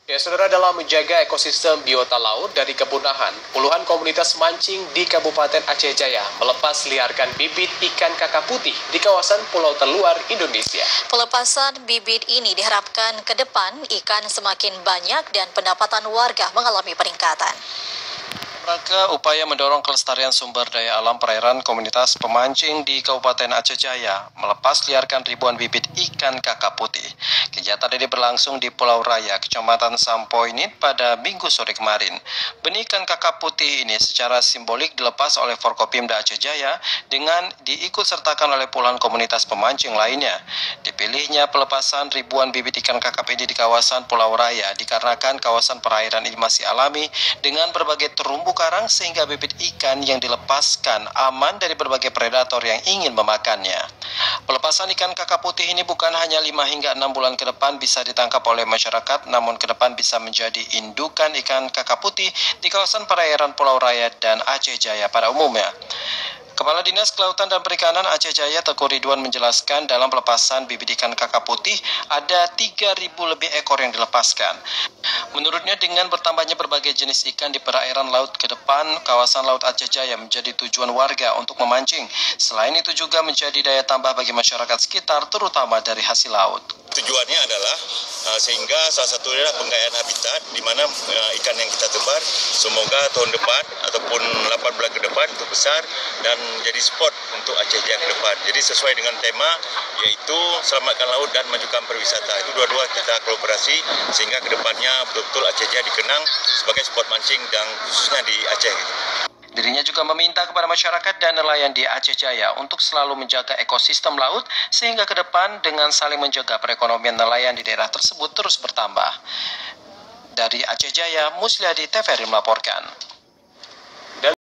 Ya, saudara, dalam menjaga ekosistem biota laut dari kepunahan, puluhan komunitas mancing di Kabupaten Aceh Jaya melepas liarkan bibit ikan kakap putih di kawasan pulau terluar Indonesia. Pelepasan bibit ini diharapkan ke depan ikan semakin banyak dan pendapatan warga mengalami peningkatan. Rangka upaya mendorong kelestarian sumber daya alam perairan, komunitas pemancing di Kabupaten Aceh Jaya melepas liarkan ribuan bibit ikan kakap putih. Kegiatan ini berlangsung di Pulau Raya, Kecamatan Sampoinit pada Minggu sore kemarin. Benih ikan kakap putih ini secara simbolik dilepas oleh Forkopimda Aceh Jaya dengan diikutsertakan oleh puluhan komunitas pemancing lainnya. Dipilihnya pelepasan ribuan bibit ikan kakap ini di kawasan Pulau Raya dikarenakan kawasan perairan ini masih alami dengan berbagai terumbu karang sehingga bibit ikan yang dilepaskan aman dari berbagai predator yang ingin memakannya. Pelepasan ikan kakap putih ini bukan hanya 5 hingga 6 bulan ke depan bisa ditangkap oleh masyarakat, namun ke depan bisa menjadi indukan ikan kakap putih di kawasan perairan Pulau Raya dan Aceh Jaya pada umumnya. Kepala Dinas Kelautan dan Perikanan Aceh Jaya Teguh Ridwan menjelaskan dalam pelepasan bibit ikan kakap putih ada 3.000 lebih ekor yang dilepaskan. Menurutnya dengan bertambahnya berbagai jenis ikan di perairan laut ke depan, kawasan Laut Aceh Jaya menjadi tujuan warga untuk memancing. Selain itu juga menjadi daya tambah bagi masyarakat sekitar terutama dari hasil laut. Tujuannya adalah sehingga salah satunya adalah penggayaan habitat di mana ikan yang kita tebar semoga tahun depan ataupun 8 bulan ke depan itu besar dan jadi spot untuk Aceh Jaya ke depan. Jadi sesuai dengan tema yaitu selamatkan laut dan majukan pariwisata. Itu dua-dua kita kolaborasi sehingga ke depannya betul-betul Aceh Jaya dikenang sebagai spot mancing dan khususnya di Aceh. Dirinya juga meminta kepada masyarakat dan nelayan di Aceh Jaya untuk selalu menjaga ekosistem laut sehingga ke depan dengan saling menjaga perekonomian nelayan di daerah tersebut terus bertambah. Dari Aceh Jaya, Musliadi TVRI melaporkan.